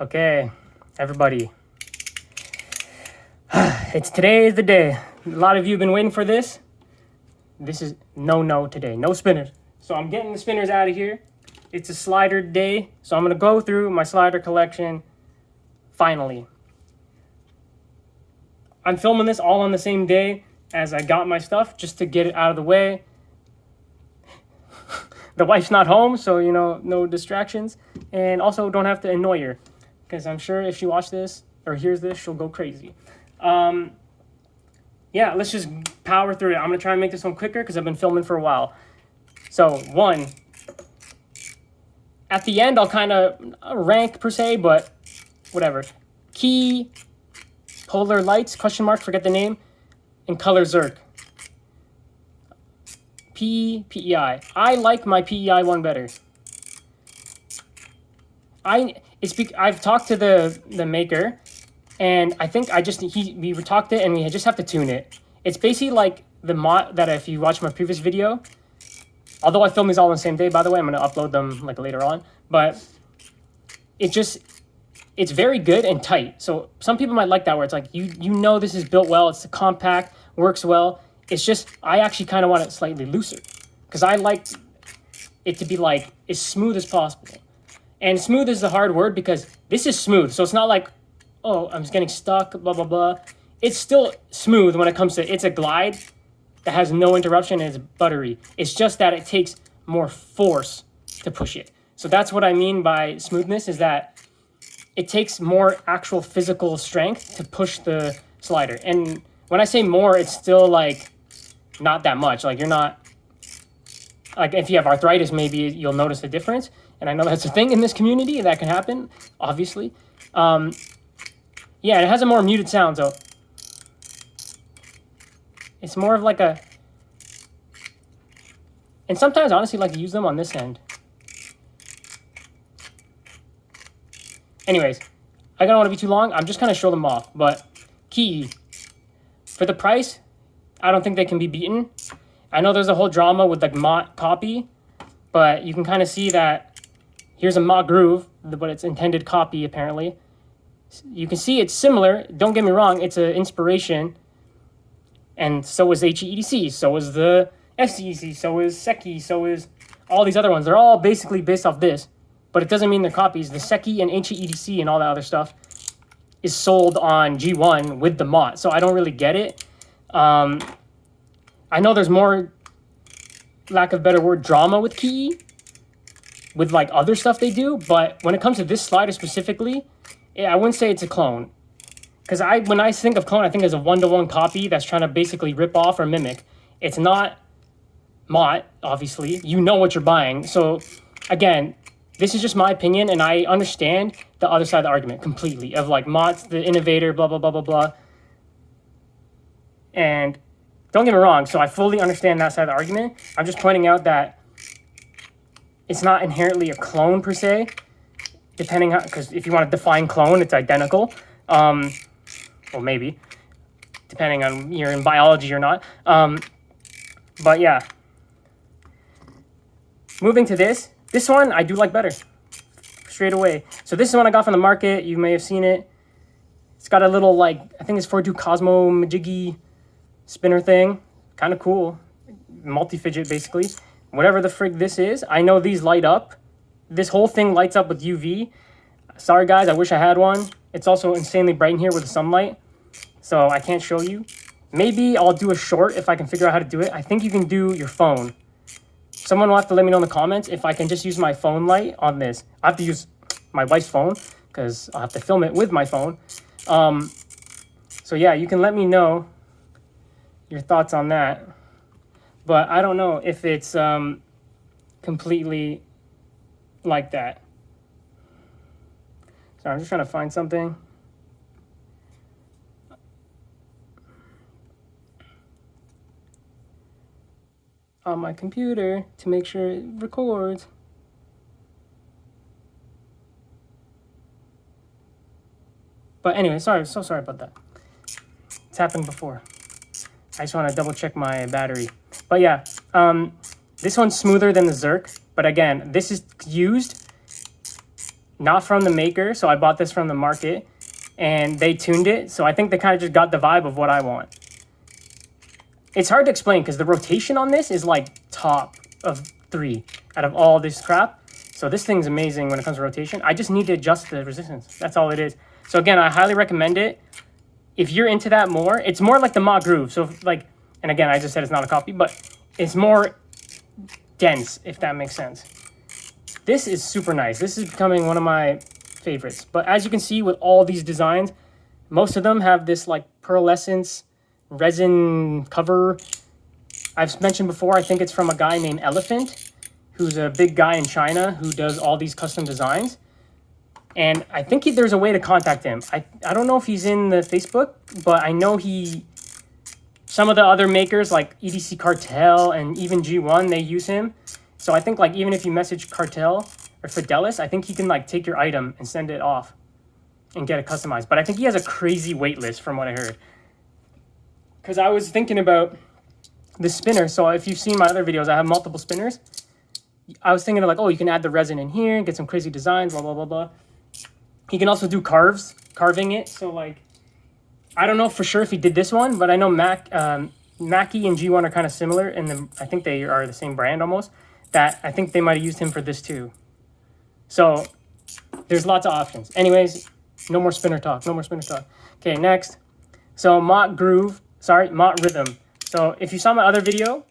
Okay, everybody. Today is the day. A lot of you have been waiting for this. This is no today. No spinners. So I'm getting the spinners out of here. It's a slider day. So I'm going to go through my slider collection finally. I'm filming this all on the same day as I got my stuff just to get it out of the way. The wife's not home, so, you know, no distractions. And also don't have to annoy her, because I'm sure if she watches this or hears this, she'll go crazy. Yeah, let's just power through it. I'm going to try and make this one quicker because I've been filming for a while. So, one. At the end, I'll kind of rank per se, but whatever. Key, polar lights, question mark, forget the name, and color Zerk. PEI. I like my PEI one better. I've talked to the maker, and I think we talked it and we just have to tune it. It's basically like the mod that if you watch my previous video, although I filmed these all on the same day, by the way, I'm going to upload them like later on, but it's very good and tight. So some people might like that where it's like, you know this is built well, it's compact, works well. It's just, I actually kind of want it slightly looser because I like it to be like as smooth as possible. And smooth is the hard word because this is smooth. So it's not like, oh, I'm just getting stuck, blah, blah, blah. It's still smooth when it comes to, it's a glide that has no interruption and it's buttery. It's just that it takes more force to push it. So that's what I mean by smoothness, is that it takes more actual physical strength to push the slider. And when I say more, it's still like not that much. Like you're not, like if you have arthritis, maybe you'll notice a difference. And I know that's a thing in this community that can happen, obviously. Yeah, it has a more muted sound, so it's more of like a, and sometimes honestly I like to use them on this end. Anyways, I don't want to be too long. I'm just kind of show them off, but key, for the price, I don't think they can be beaten. I know there's a whole drama with like Mott copy, but you can kind of see that here's a Mott groove, but it's intended copy apparently. You can see it's similar. Don't get me wrong, it's an inspiration. And so is HEDC, so is the FCEC, so is Seki, so is all these other ones. They're all basically based off this, but it doesn't mean they're copies. The Seki and HEDC and all that other stuff is sold on G1 with the Mott, so I don't really get it. I know there's more, lack of better word, drama with Key, with like other stuff they do, but when it comes to this slider specifically, I wouldn't say it's a clone. Because when I think of clone, I think it's a one-to-one copy that's trying to basically rip off or mimic. It's not Mott, obviously. You know what you're buying. So, again, this is just my opinion, and I understand the other side of the argument completely. Of like, Mott's the innovator, blah, blah, blah, blah, blah. And don't get me wrong, so I fully understand that side of the argument. I'm just pointing out that it's not inherently a clone, per se. Depending on, because if you want to define clone, it's identical. Well, maybe, depending on you're in biology or not. But yeah, moving to this one I do like better, straight away. So this is one I got from the market. You may have seen it. It's got a little, like, I think it's 42 Cosmo Majiggy spinner thing. Kind of cool. Multi-fidget, basically. Whatever the frig this is. I know these light up. This whole thing lights up with UV. Sorry guys, I wish I had one. It's also insanely bright in here with the sunlight, so I can't show you. Maybe I'll do a short if I can figure out how to do it. I think you can do your phone. Someone will have to let me know in the comments if I can just use my phone light on this. I have to use my wife's phone because I'll have to film it with my phone. So yeah, you can let me know your thoughts on that. But I don't know if it's completely like that. Sorry, I'm just trying to find something. On my computer to make sure it records. But anyway, so sorry about that. It's happened before. I just want to double check my battery. But yeah, this one's smoother than the Zerk. But again, this is used not from the maker. So I bought this from the market and they tuned it. So I think they kind of just got the vibe of what I want. It's hard to explain because the rotation on this is like top of 3 out of all this crap. So this thing's amazing when it comes to rotation. I just need to adjust the resistance. That's all it is. So again, I highly recommend it. If you're into that more, it's more like the Ma Groove. So like, and again, I just said it's not a copy, but it's more dense, if that makes sense. This is super nice. This is becoming one of my favorites. But as you can see with all these designs, most of them have this like pearlescence resin cover. I've mentioned before, I think it's from a guy named Elephant, who's a big guy in China who does all these custom designs. And I think there's a way to contact him. I don't know if he's in the Facebook, but I know some of the other makers like EDC Cartel and even G1, they use him. So I think like even if you message Cartel or Fidelis, I think he can like take your item and send it off and get it customized. But I think he has a crazy wait list from what I heard. Because I was thinking about the spinner. So if you've seen my other videos, I have multiple spinners. I was thinking of like, oh, you can add the resin in here and get some crazy designs, blah, blah, blah, blah. He can also do carving it. So like, I don't know for sure if he did this one, but I know Mackie and G1 are kind of similar. And I think they are the same brand almost. That I think they might have used him for this too. So there's lots of options. Anyways, no more spinner talk. No more spinner talk. Okay, next. So Mott Rhythm. So if you saw my other video,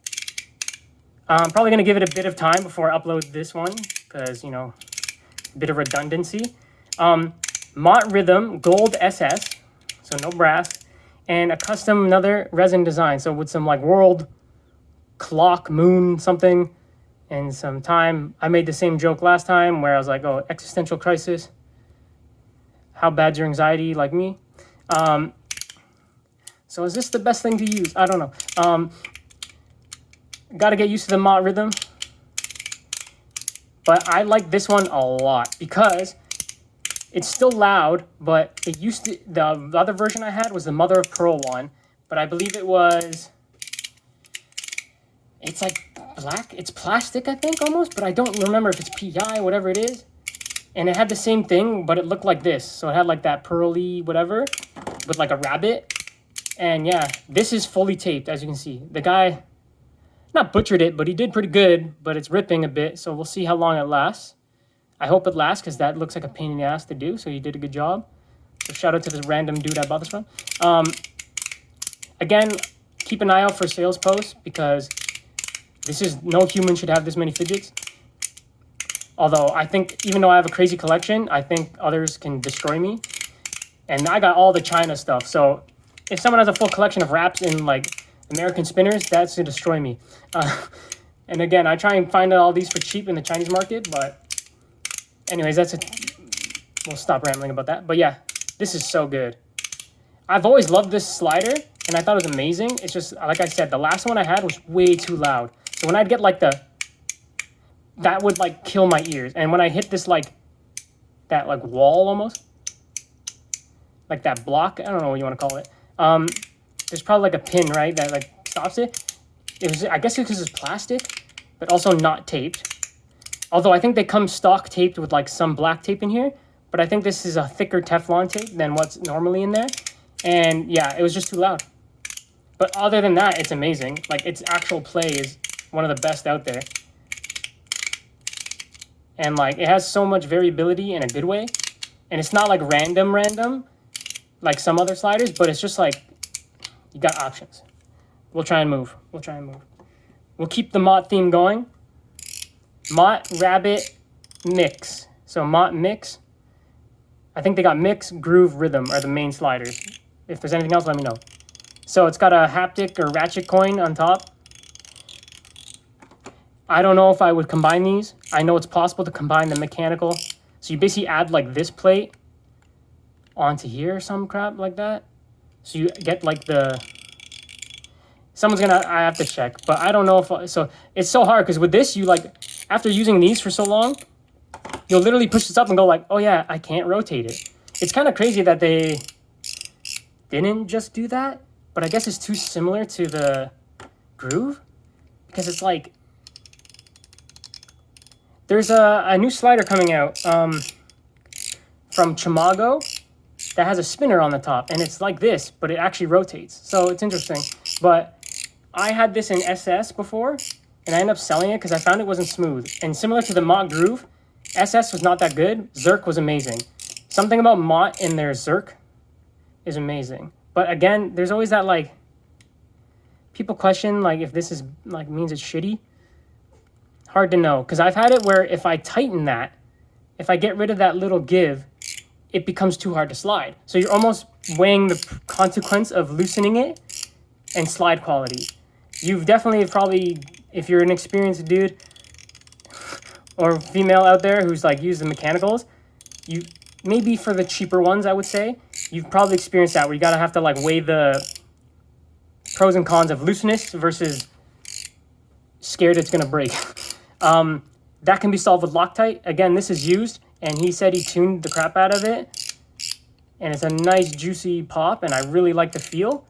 I'm probably going to give it a bit of time before I upload this one because, you know, a bit of redundancy. Mott Rhythm Gold SS, so no brass, and a custom another resin design. So with some like world clock, moon, something, and some time. I made the same joke last time where I was like, oh, existential crisis. How bad's your anxiety like me? So is this the best thing to use? I don't know. Got to get used to the Mott Rhythm. But I like this one a lot because it's still loud, but the other version I had was the mother of pearl one, but I believe it's like black, it's plastic, I think almost, but I don't remember if it's PI, whatever it is. And it had the same thing, but it looked like this. So it had like that pearly whatever with like a rabbit. And yeah, this is fully taped, as you can see. The guy not butchered it, but he did pretty good, but it's ripping a bit. So we'll see how long it lasts. I hope it lasts because that looks like a pain in the ass to do. So you did a good job. So shout out to this random dude I bought this from. Again, keep an eye out for sales posts because no human should have this many fidgets. Although I think even though I have a crazy collection, I think others can destroy me. And I got all the China stuff. So if someone has a full collection of wraps in like American spinners, that's to destroy me. And again, I try and find all these for cheap in the Chinese market, but anyways, we'll stop rambling about that. But yeah, this is so good. I've always loved this slider, and I thought it was amazing. It's just, like I said, the last one I had was way too loud. So when I'd get like that would like kill my ears. And when I hit this that wall almost, like that block, I don't know what you want to call it. There's probably like a pin, right, that like stops it. I guess it's because it's plastic, but also not taped. Although I think they come stock taped with like some black tape in here, but I think this is a thicker Teflon tape than what's normally in there. And yeah, it was just too loud. But other than that, it's amazing. Like its actual play is one of the best out there. And like it has so much variability in a good way. And it's not like random like some other sliders, but it's just like you got options. We'll try and move. We'll keep the Mott theme going. Mott Rabbit Mix. So Mott Mix. I think they got Mix, Groove, Rhythm are the main sliders. If there's anything else, let me know. So it's got a haptic or ratchet coin on top. I don't know if I would combine these. I know it's possible to combine the mechanical. So you basically add like this plate onto here or some crap like that. So you get like I have to check, but I don't know so it's so hard because with this, you like, after using these for so long, you'll literally push this up and go like, oh yeah, I can't rotate it. It's kind of crazy that they didn't just do that, but I guess it's too similar to the Groove because it's like, there's a new slider coming out. from Chimago that has a spinner on the top, and it's like this, but it actually rotates. So it's interesting. But I had this in SS before, and I ended up selling it because I found it wasn't smooth. And similar to the Mott Groove, SS was not that good. Zerk was amazing. Something about Mott in their Zerk is amazing. But again, there's always that, like, people question, like, if this is, like, means it's shitty. Hard to know. Because I've had it where if I tighten that, if I get rid of that little give, it becomes too hard to slide. So you're almost weighing the consequence of loosening it and slide quality. You've definitely probably, if you're an experienced dude or female out there who's like used the mechanicals, you maybe for the cheaper ones, I would say, you've probably experienced that where you gotta have to like weigh the pros and cons of looseness versus scared it's gonna break. That can be solved with Loctite. Again, this is used, and he said he tuned the crap out of it, and it's a nice juicy pop, and I really like the feel.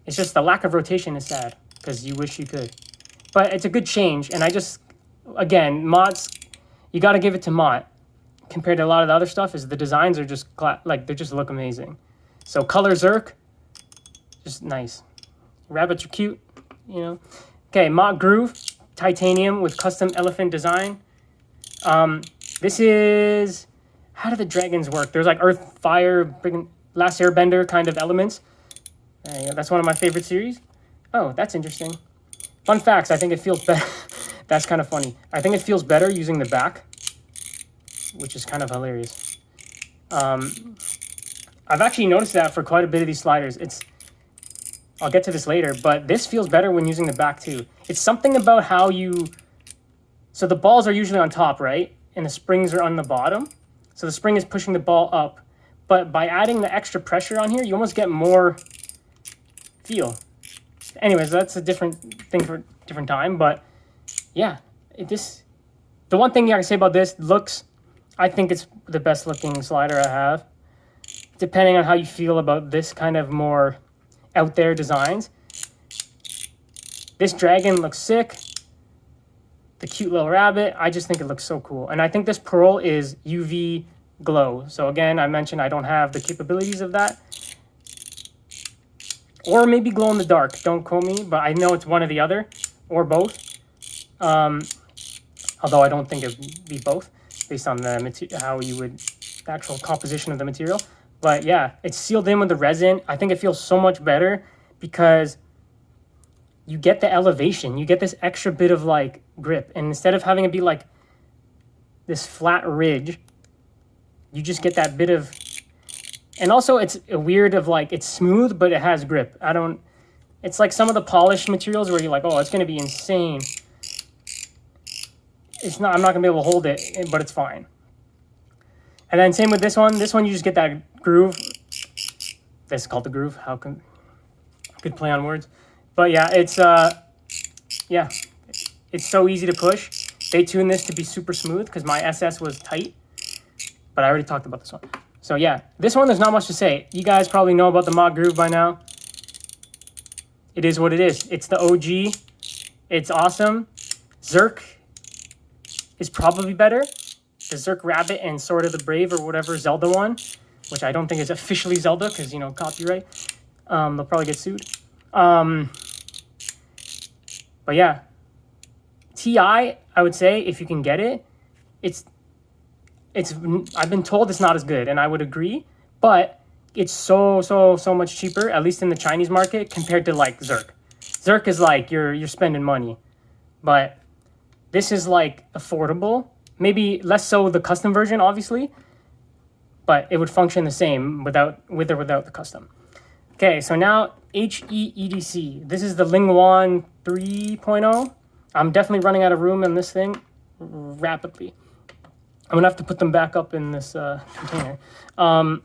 It's just the lack of rotation is sad, because you wish you could. But it's a good change, and I just, again, Mott's, you got to give it to Mott. Compared to a lot of the other stuff, is the designs are just, like, they just look amazing. So color Zerk, just nice. Rabbits are cute, you know. Okay, Mott Groove, titanium with custom elephant design. This is, how do the dragons work? There's like earth, fire, last airbender kind of elements. That's one of my favorite series. Oh, that's interesting. Fun facts, I think it feels better. That's kind of funny. I think it feels better using the back, which is kind of hilarious. I've actually noticed that for quite a bit of these sliders. I'll get to this later, but this feels better when using the back too. It's something about how you, so the balls are usually on top, right? And the springs are on the bottom. So the spring is pushing the ball up. But by adding the extra pressure on here, you almost get more feel. Anyways, that's a different thing for a different time. But yeah, the one thing I can say about this, looks, I think it's the best looking slider I have. Depending on how you feel about this kind of more out there designs. This dragon looks sick. The cute little rabbit, I just think it looks so cool. And I think this pearl is UV glow. So again, I mentioned I don't have the capabilities of that. Or maybe glow in the dark, don't quote me, but I know it's one or the other, or both. Although I don't think it would be both, based on the how you would, the actual composition of the material. But yeah, it's sealed in with the resin. I think it feels so much better because you get the elevation. You get this extra bit of like grip. And instead of having it be like this flat ridge, you just get that bit of, and also it's a weird of like, it's smooth, but it has grip. It's like some of the polished materials where you're like, oh, it's going to be insane. I'm not gonna be able to hold it, but it's fine. And then same with this one. This one, you just get that groove. This is called the groove. How can, good play on words. But yeah, it's so easy to push. They tuned this to be super smooth because my SS was tight, but I already talked about this one. So yeah, this one, there's not much to say. You guys probably know about the Mott Groove by now. It is what it is. It's the OG. It's awesome. Zerk is probably better. The Zerk Rabbit and Sword of the Brave or whatever Zelda one, which I don't think is officially Zelda because, you know, copyright. They'll probably get sued. But yeah, TI, I would say if you can get it, I've been told it's not as good, and I would agree, but it's so much cheaper, at least in the Chinese market, compared to like Zerk. Zerk is like you're spending money, but this is like affordable. Maybe less so the custom version, obviously, but it would function the same with or without the custom. Okay, so now HEEDC. This is the Lingwan 3.0. I'm definitely running out of room in this thing rapidly. I'm gonna have to put them back up in this container. So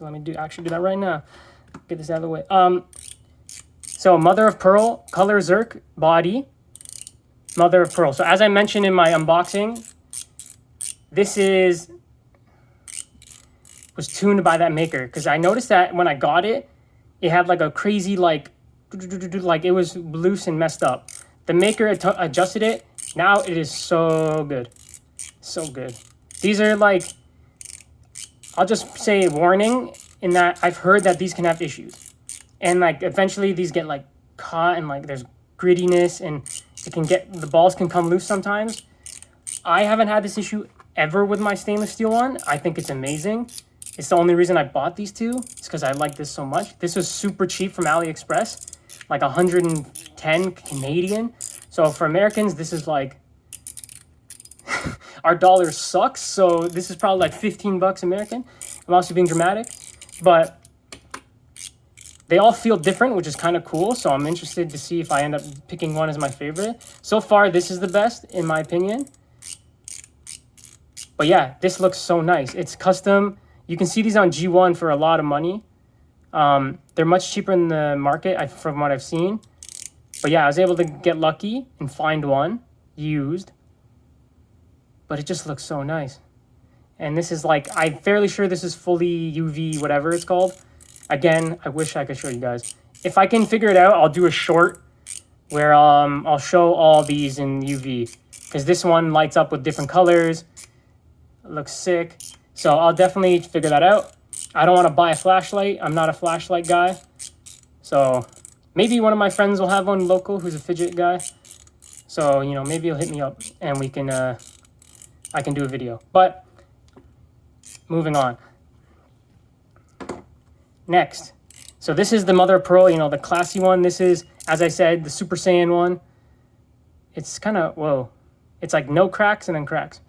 let me actually do that right now. Get this out of the way. So Mother of Pearl, color Zerk, body, Mother of Pearl. So as I mentioned in my unboxing, this was tuned by that maker because I noticed that when I got it, it had like a crazy like it was loose and messed up. The maker adjusted it. Now it is so good. So good. These are like, I'll just say warning in that I've heard that these can have issues. And like eventually these get like caught and like there's grittiness and it can get, the balls can come loose sometimes. I haven't had this issue ever with my stainless steel one. I think it's amazing. It's the only reason I bought these two. It's because I like this so much. This was super cheap from AliExpress, like 110 Canadian. So for Americans, this is like, our dollar sucks. So this is probably like 15 bucks American. I'm also being dramatic, but they all feel different, which is kind of cool. So I'm interested to see if I end up picking one as my favorite. So far, this is the best in my opinion. But yeah, this looks so nice. It's custom. You can see these on G1 for a lot of money. They're much cheaper in the market from what I've seen. But yeah, I was able to get lucky and find one used. But it just looks so nice. And this is like, I'm fairly sure this is fully UV, whatever it's called. Again, I wish I could show you guys. If I can figure it out, I'll do a short where I'll show all these in UV. Because this one lights up with different colors. It looks sick. So I'll definitely figure that out. I don't want to buy a flashlight. I'm not a flashlight guy. So maybe one of my friends will have one local who's a fidget guy. So, you know, maybe he'll hit me up and we can, I can do a video. But moving on. Next. So this is the Mother of Pearl, you know, the classy one. This is, as I said, the Super Saiyan one. It's kind of, whoa. It's like no cracks and then cracks.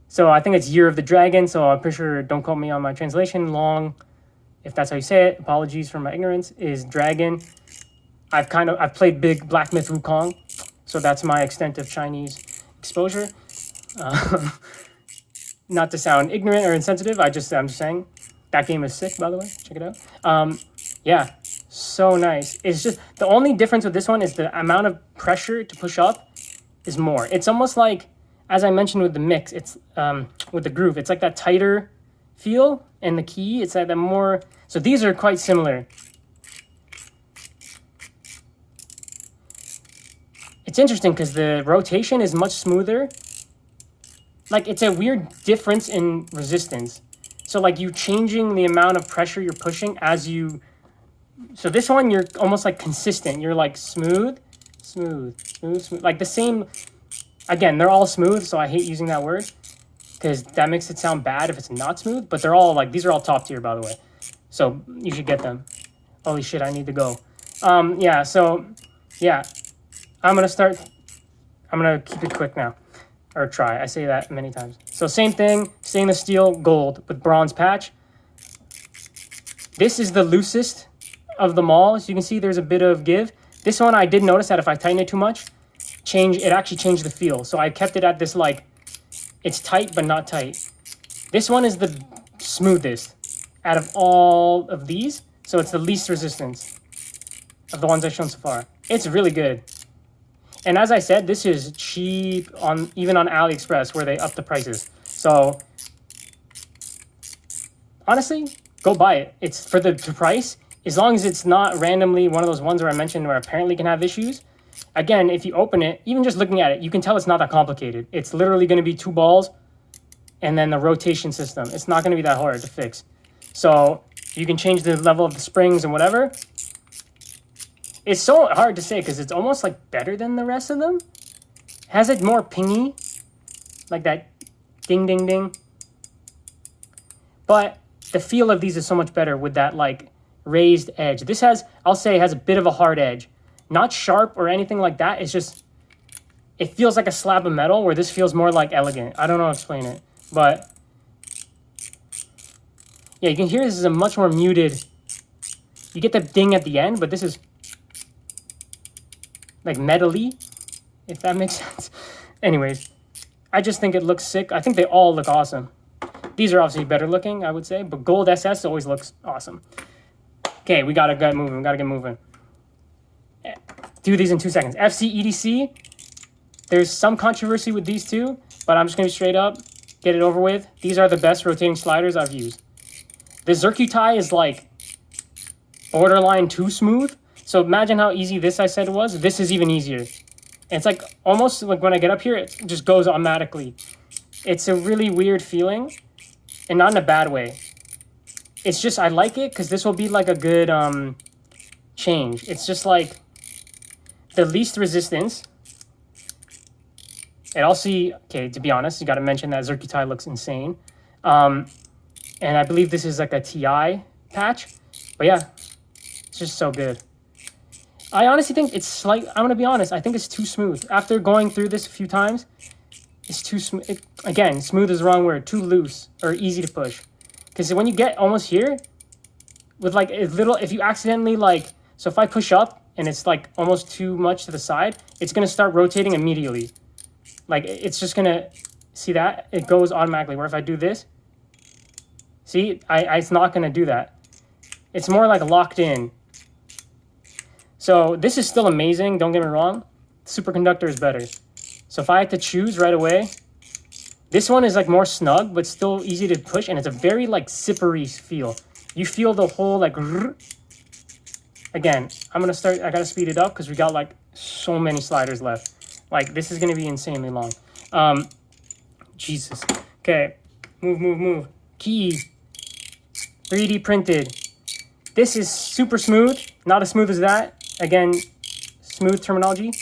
So I think it's Year of the Dragon, so I'm pretty sure, don't quote me on my translation, long, if that's how you say it, apologies for my ignorance, is dragon. I've played big Black Myth Wukong, so that's my extent of Chinese exposure. Not to sound ignorant or insensitive, I'm just saying, that game is sick, by the way, check it out. Yeah, so nice. It's just, the only difference with this one is the amount of pressure to push up is more. It's almost like, as I mentioned with the mix, it's with the groove, it's like that tighter feel, and the key, it's like the more, so these are quite similar. It's interesting because the rotation is much smoother. Like, it's a weird difference in resistance. So like you changing the amount of pressure you're pushing as you, so this one, you're almost like consistent. You're like smooth, smooth, smooth, smooth, like the same. Again, they're all smooth, so I hate using that word because that makes it sound bad if it's not smooth, but they're all like, these are all top tier, by the way. So you should get them. Holy shit, I need to go. Yeah, so yeah, I'm going to keep it quick now, or try. I say that many times. So same thing, stainless steel, gold with bronze patch. This is the loosest of them all. So you can see there's a bit of give. This one, I did notice that if I tighten it too much, it actually changed the feel. So I kept it at this, like, it's tight but not tight. This one is the smoothest out of all of these. So it's the least resistance of the ones I've shown so far. It's really good. And as I said, this is cheap even on AliExpress where they up the prices. So honestly, go buy it. It's for the price. As long as it's not randomly one of those ones where I mentioned where apparently can have issues. Again, if you open it, even just looking at it, you can tell it's not that complicated. It's literally going to be 2 balls and then the rotation system. It's not going to be that hard to fix. So you can change the level of the springs and whatever. It's so hard to say because it's almost like better than the rest of them. Has it more pingy, like that ding, ding, ding. But the feel of these is so much better with that like raised edge. This has, I'll say, has a bit of a hard edge. Not sharp or anything like that. It's just, it feels like a slab of metal where this feels more like elegant. I don't know how to explain it. But yeah, you can hear this is a much more muted. You get the ding at the end, but this is like metal-y, if that makes sense. Anyways, I just think it looks sick. I think they all look awesome. These are obviously better looking, I would say, but gold SS always looks awesome. Okay, we gotta get moving. We gotta get moving. Do these in 2 seconds. FC EDC. There's some controversy with these two, but I'm just gonna be straight up, get it over with. These are the best rotating sliders I've used. The Zircuitai is like borderline too smooth. So imagine how easy this I said was. This is even easier. And it's like almost like when I get up here, it just goes automatically. It's a really weird feeling, and not in a bad way. It's just, I like it because this will be like a good change. It's just like the least resistance. And I'll see, okay, to be honest, you got to mention that Zerkitai looks insane. And I believe this is like a TI patch. But yeah, it's just so good. I honestly think it's like, I'm going to be honest, I think it's too smooth. After going through this a few times, it's too smooth. Again, smooth is the wrong word. Too loose or easy to push. Because when you get almost here, with like a little, if you accidentally like, so if I push up and it's like almost too much to the side, it's going to start rotating immediately. Like it's just going to, see that? It goes automatically. Where if I do this, see, it's not going to do that. It's more like locked in. So this is still amazing, don't get me wrong. Superconductor is better. So if I had to choose right away, this one is like more snug, but still easy to push, and it's a very like zippery feel. You feel the whole like, again, I gotta speed it up because we got like so many sliders left. Like this is gonna be insanely long. Jesus. Okay, move. Key, 3D printed. This is super smooth, not as smooth as that. Again, smooth terminology.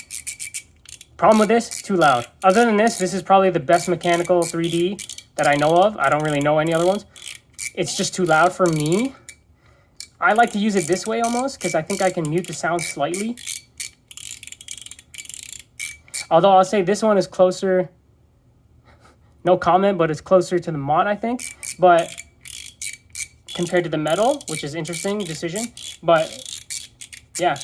Problem with this, too loud. Other than this is probably the best mechanical 3D that I know of. I don't really know any other ones. It's just too loud for me. I like to use it this way almost because I think I can mute the sound slightly. Although I'll say this one is closer, no comment, but it's closer to the mod, I think. But compared to the metal, which is interesting decision. But yeah,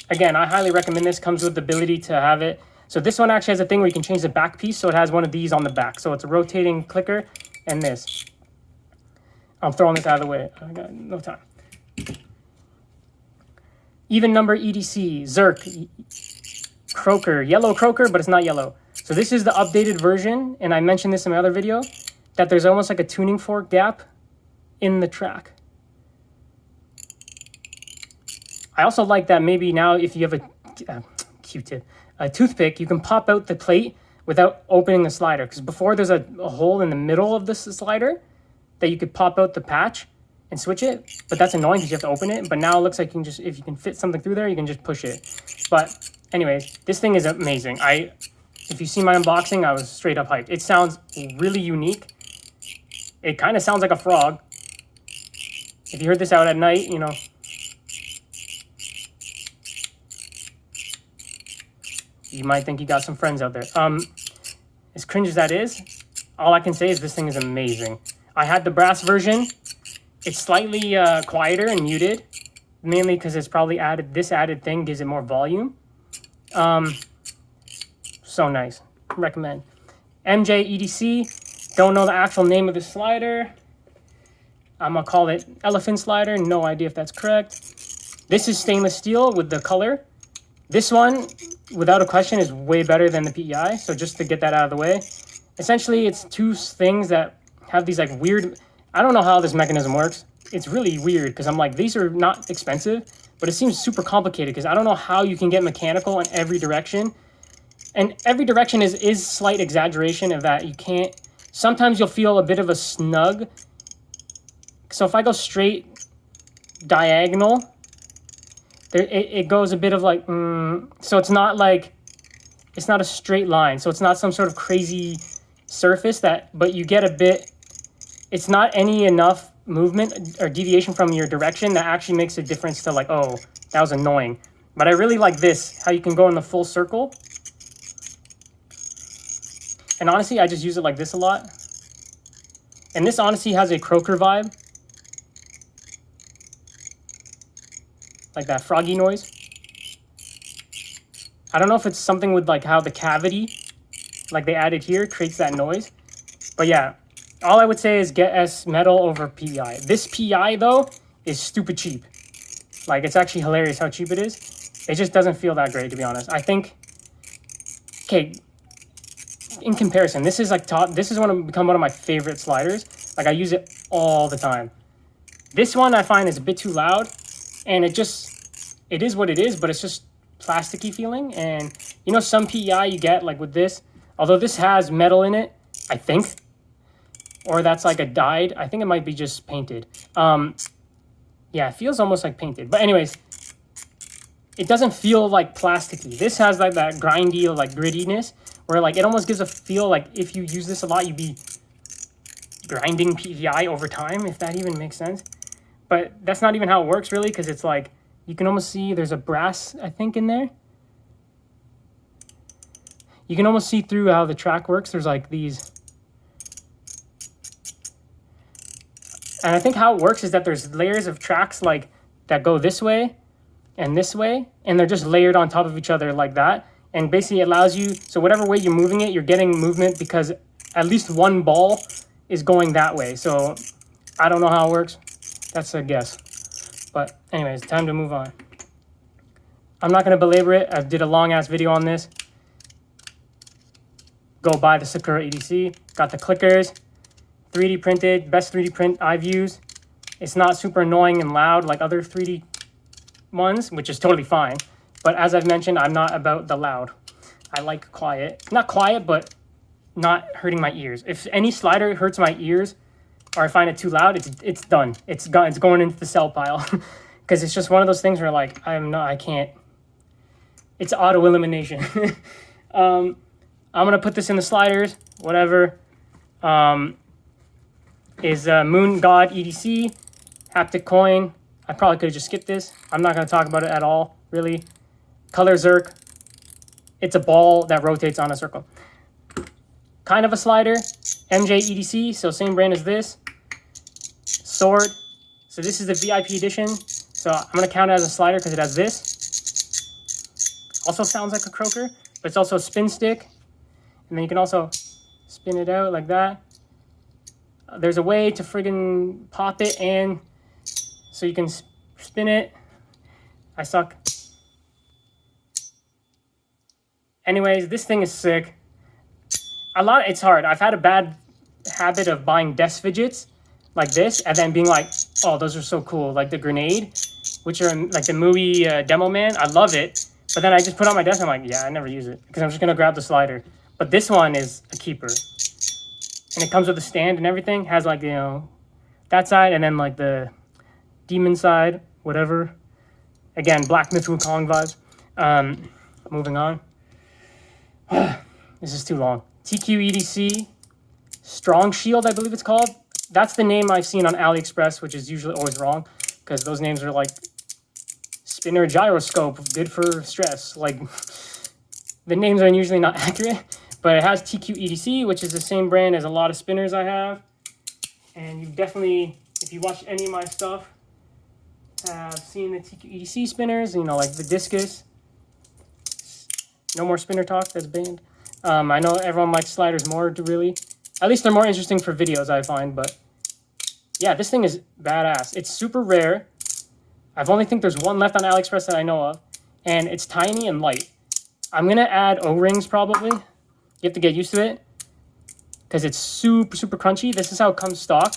again, I highly recommend this. Comes with the ability to have it. So this one actually has a thing where you can change the back piece. So it has one of these on the back. So it's a rotating clicker and this. I'm throwing this out of the way. I got no time. Even number EDC, Zerk, Croaker, yellow Croaker, but it's not yellow. So this is the updated version. And I mentioned this in my other video, that there's almost like a tuning fork gap in the track. I also like that maybe now if you have a Q-tip, a toothpick, you can pop out the plate without opening the slider. Because before there's a hole in the middle of the slider that you could pop out the patch and switch it. But that's annoying because you have to open it. But now it looks like you can just, if you can fit something through there, you can just push it. But anyways, this thing is amazing. If you see my unboxing, I was straight up hyped. It sounds really unique. It kind of sounds like a frog. If you heard this out at night, you know, you might think you got some friends out there. As cringe as that is, all I can say is this thing is amazing. I had the brass version. It's slightly quieter and muted, mainly because it's probably added, this added thing gives it more volume. So nice. Recommend. MJ EDC. Don't know the actual name of the slider. I'm going to call it elephant slider. No idea if that's correct. This is stainless steel with the color. This one, without a question, is way better than the PEI. So just to get that out of the way. Essentially, it's two things that have these like weird... I don't know how this mechanism works. It's really weird because I'm like, these are not expensive, but it seems super complicated because I don't know how you can get mechanical in every direction. And every direction is slight exaggeration of that. You can't... Sometimes you'll feel a bit of a snug. So if I go straight diagonal, it goes a bit of like, so it's not like, it's not a straight line. So it's not some sort of crazy surface but you get a bit, it's not any enough movement or deviation from your direction that actually makes a difference to like, oh, that was annoying. But I really like this, how you can go in the full circle. And honestly, I just use it like this a lot. And this honestly has a croaker vibe. Like that froggy noise. I don't know if it's something with like how the cavity, like they added here, creates that noise. But yeah, all I would say is get S metal over PEI. This PEI though is stupid cheap. Like it's actually hilarious how cheap it is. It just doesn't feel that great, to be honest. I think, okay, in comparison, this is like this is become one of my favorite sliders. Like I use it all the time. This one I find is a bit too loud. And it is what it is, but it's just plasticky feeling. And you know, some PEI you get like with this, although this has metal in it, I think, or that's like a dyed. I think it might be just painted. Yeah, it feels almost like painted. But anyways, it doesn't feel like plasticky. This has like that grindy, like grittiness, where like it almost gives a feel like if you use this a lot, you'd be grinding PEI over time, if that even makes sense. But that's not even how it works really, because it's like, you can almost see there's a brass, I think, in there. You can almost see through how the track works. There's like these. And I think how it works is that there's layers of tracks like that go this way, and they're just layered on top of each other like that. And basically it allows you, so whatever way you're moving it, you're getting movement because at least one ball is going that way. So I don't know how it works. That's a guess. But anyways, time to move on. I'm not going to belabor it. I did a long ass video on this. Go buy the Sakura EDC. Got the clickers. 3D printed. Best 3D print I've used. It's not super annoying and loud like other 3D ones, which is totally fine. But as I've mentioned, I'm not about the loud. I like quiet. Not quiet, but not hurting my ears. If any slider hurts my ears or I find it too loud, it's done. It's gone. It's going into the sell pile. Because it's just one of those things where like I can't. It's auto elimination. I'm gonna put this in the sliders. Whatever. Is Moon God EDC, haptic coin. I probably could have just skipped this. I'm not gonna talk about it at all, really. Color Zerk. It's a ball that rotates on a circle. Kind of a slider. MJ EDC, so same brand as this. Sword. So this is the VIP edition. So I'm gonna count it as a slider because it has this. Also sounds like a croaker, but it's also a spin stick. And then you can also spin it out like that. There's a way to friggin' pop it, and so you can spin it. I suck. Anyways, this thing is sick. It's hard. I've had a bad habit of buying desk fidgets like this and then being like, oh, those are so cool. Like the grenade, which are like the Mui Demo Man. I love it. But then I just put it on my desk. I'm like, yeah, I never use it because I'm just going to grab the slider. But this one is a keeper. And it comes with a stand and everything. Has like, you know, that side and then like the demon side, whatever. Again, Black Myth Wukong vibes. Moving on. This is too long. TQ EDC, Strong Shield, I believe it's called. That's the name I've seen on AliExpress, which is usually always wrong because those names are like spinner gyroscope, good for stress. Like the names are usually not accurate, but it has TQ EDC, which is the same brand as a lot of spinners I have. And you've definitely, if you watch any of my stuff, have seen the TQ EDC spinners, you know, like the discus. No more spinner talk, that's banned. I know everyone likes sliders more, really. At least they're more interesting for videos, I find, but yeah, this thing is badass. It's super rare. I've only think there's one left on AliExpress that I know of, and it's tiny and light. I'm gonna add O-rings probably. You have to get used to it because it's super, super crunchy. This is how it comes stock.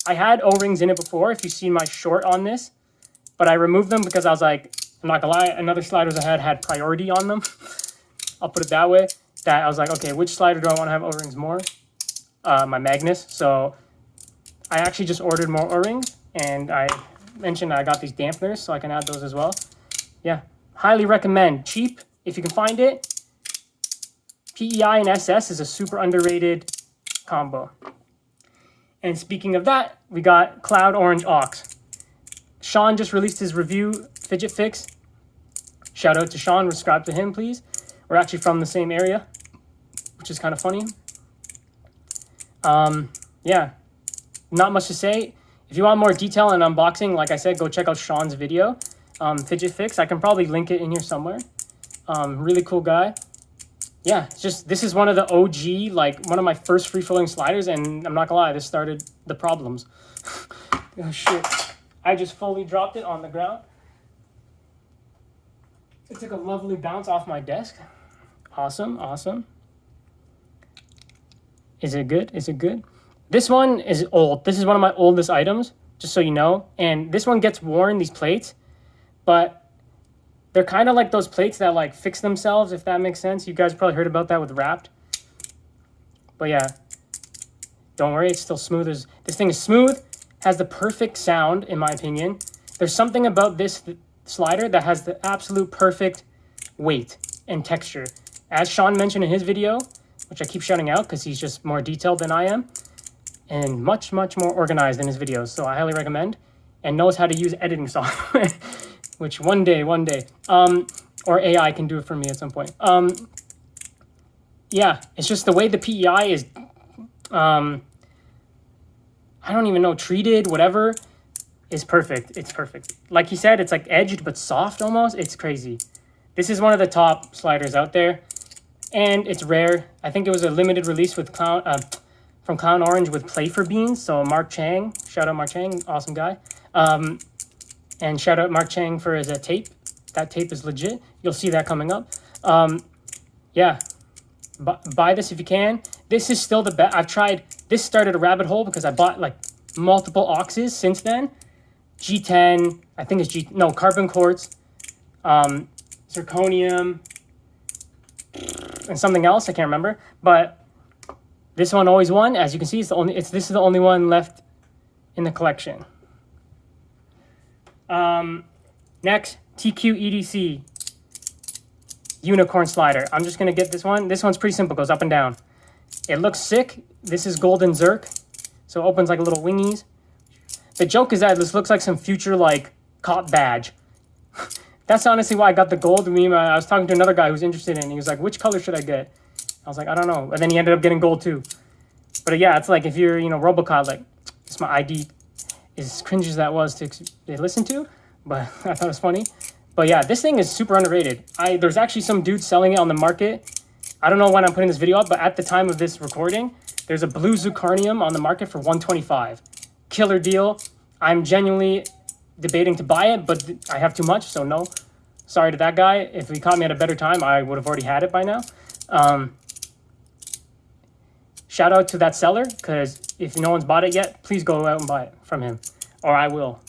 I had O-rings in it before, if you've seen my short on this, but I removed them because I was like, I'm not gonna lie, another sliders I had priority on them. I'll put it that way. That I was like, okay, which slider do I want to have O-rings more? My Magnus. So I actually just ordered more O-rings, and I mentioned I got these dampeners, so I can add those as well. Yeah, highly recommend. Cheap, if you can find it. PEI and SS is a super underrated combo. And speaking of that, we got Cloud Orange Aux. Sean just released his review, Fidget Fix. Shout out to Sean, subscribe to him, please. We're actually from the same area, which is kind of funny. Yeah, not much to say. If you want more detail and unboxing, like I said, go check out Sean's video, Fidget Fix. I can probably link it in here somewhere. Really cool guy. Yeah, it's just, this is one of the OG, like one of my first free-flowing sliders, and I'm not gonna lie, this started the problems. Oh shit, I just fully dropped it on the ground. It took a lovely bounce off my desk. Awesome, awesome. Is it good? Is it good? This one is old. This is one of my oldest items, just so you know. And this one gets worn, these plates, but They're kind of like those plates that like fix themselves, if that makes sense. You guys probably heard about that with Wrapped. But yeah, don't worry, it's still smooth. This thing is smooth, has the perfect sound, in my opinion. There's something about this slider that has the absolute perfect weight and texture. As Sean mentioned in his video, which I keep shouting out because he's just more detailed than I am, and much, much more organized in his videos. So I highly recommend, and knows how to use editing software, which one day, or AI can do it for me at some point. Yeah, it's just the way the PEI is, I don't even know, treated, whatever, is perfect. It's perfect. Like he said, it's like edged but soft almost. It's crazy. This is one of the top sliders out there, and it's rare. I think it was a limited release with from Cloud Orange with Play for Beans. So Mark Chang, shout out Mark Chang, awesome guy. And shout out Mark Chang for his tape. That tape is legit. You'll see that coming up. Yeah, buy this if you can. This is still the best. I've tried, this started a rabbit hole because I bought like multiple auxes since then. G10, I think it's carbon quartz, zirconium, and something else, I can't remember. But this one always won. As you can see, this is the only one left in the collection. Next, TQ EDC unicorn slider. I'm just gonna get this one. This one's pretty simple, goes up and down. It looks sick. This is golden zirc, so it opens like a little wingies. The joke is that this looks like some future like cop badge. That's honestly why I got the gold. I was talking to another guy who's interested in it. He was like, which color should I get? I was like, I don't know. And then he ended up getting gold too. But yeah, it's like if you're, Robocop, like, it's my ID. As cringe as that was to listen to, but I thought it was funny. But yeah, this thing is super underrated. There's actually some dude selling it on the market. I don't know when I'm putting this video up, but at the time of this recording, there's a blue zirconium on the market for $125. Killer deal. I'm genuinely debating to buy it, but I have too much, so no. Sorry to that guy. If he caught me at a better time, I would have already had it by now. Shout out to that seller, because if no one's bought it yet, please go out and buy it from him, or I will.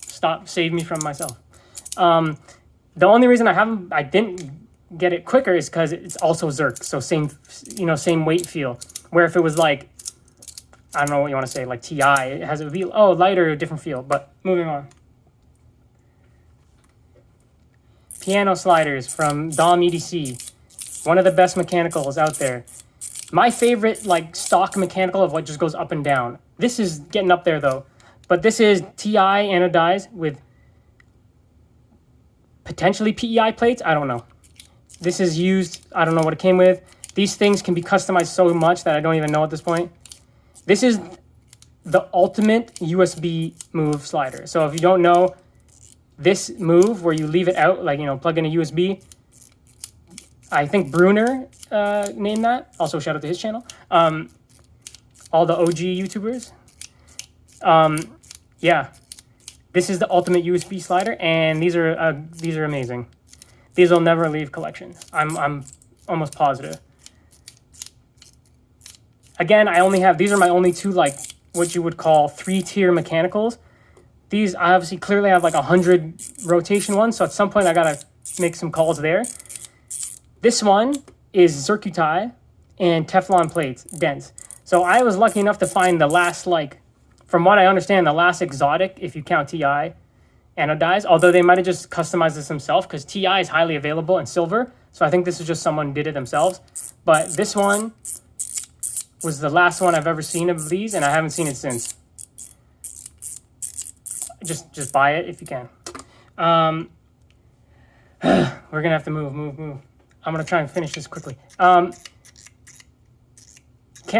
Save me from myself. The only reason I didn't get it quicker is because it's also zirc, so same weight feel. Where if it was like, I don't know what you want to say, like TI, it has a lighter, different feel. But moving on. Piano sliders from Dom EDC, one of the best mechanicals out there. My favorite like stock mechanical of what just goes up and down. This is getting up there though, but this is TI anodized with potentially PEI plates. I don't know. This is used. I don't know what it came with. These things can be customized so much that I don't even know at this point. This is the ultimate USB move slider. So if you don't know, this move where you leave it out, like, plug in a USB, I think Bruner named that. Also, shout out to his channel. All the OG YouTubers. Yeah, this is the ultimate USB slider, and these are amazing. These will never leave collection. I'm almost positive. Again, these are my only two, like, what you would call 3-tier mechanicals. These, I obviously clearly have like 100 rotation ones, so at some point I gotta make some calls there. This one is Zircuti and Teflon plates, dense. So I was lucky enough to find the last, like, from what I understand, the last exotic, if you count TI, anodized, although they might have just customized this themselves, because TI is highly available in silver, so I think this is just someone who did it themselves. But this one was the last one I've ever seen of these, and I haven't seen it since. Just buy it if you can. We're gonna have to move. I'm gonna try and finish this quickly. Can't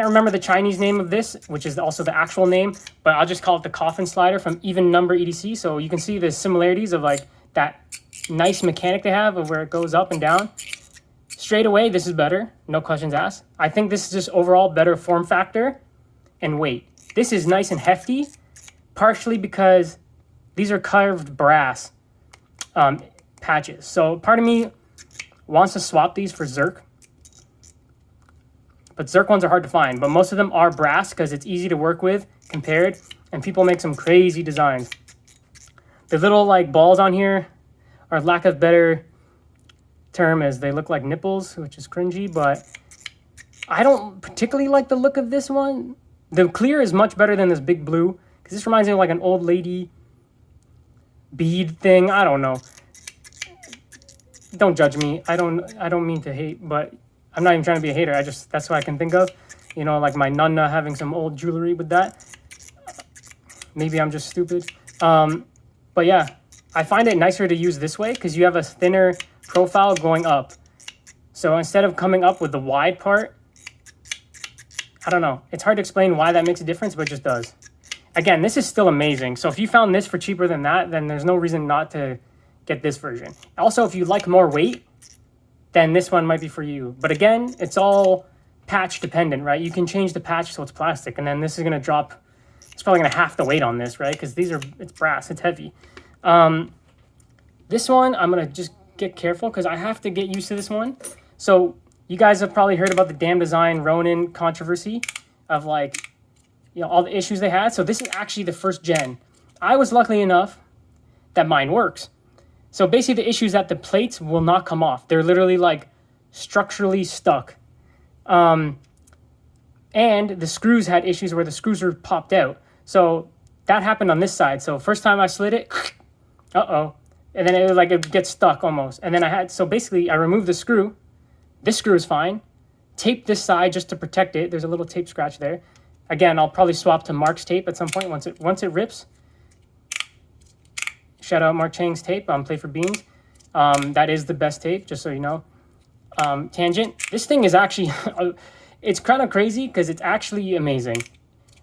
remember the Chinese name of this, which is also the actual name, but I'll just call it the coffin slider from Even Number EDC. So you can see the similarities of like that nice mechanic they have of where it goes up and down. Straight away, this is better, no questions asked. I think this is just overall better form factor and weight. This is nice and hefty, partially because these are carved brass patches. So part of me wants to swap these for zirc, but zirc ones are hard to find. But most of them are brass because it's easy to work with compared, and people make some crazy designs. The little like balls on here are lack of better term is they look like nipples, which is cringy, but I don't particularly like the look of this one. The clear is much better than this big blue, because this reminds me of like an old lady bead thing. I don't know. Don't judge me. I don't mean to hate, but I'm not even trying to be a hater. That's what I can think of. You know, like my nonna having some old jewelry with that. Maybe I'm just stupid. But yeah, I find it nicer to use this way because you have a thinner profile going up. So instead of coming up with the wide part, I don't know. It's hard to explain why that makes a difference, but it just does. Again, this is still amazing. So if you found this for cheaper than that, then there's no reason not to get this version. Also, if you like more weight, then this one might be for you. But again, it's all patch dependent, right? You can change the patch so it's plastic, and then this is going to drop. It's probably going to half the weight on this, right? Because it's brass, it's heavy. This one, I'm going to just get careful because I have to get used to this one. So you guys have probably heard about the Damn Design Ronin controversy of like, you know, all the issues they had. So this is actually the first gen. I was lucky enough that mine works. So basically the issue is that the plates will not come off. They're literally like structurally stuck. And the screws had issues where the screws were popped out. So that happened on this side. So first time I slid it, uh-oh. And then it gets stuck almost. And then so basically I removed the screw. This screw is fine. Taped this side just to protect it. There's a little tape scratch there. Again, I'll probably swap to Mark's tape at some point once it rips. Shout out Mark Chang's tape on Play for Beans. That is the best tape, just so you know. Tangent. This thing is actually, it's kind of crazy because it's actually amazing.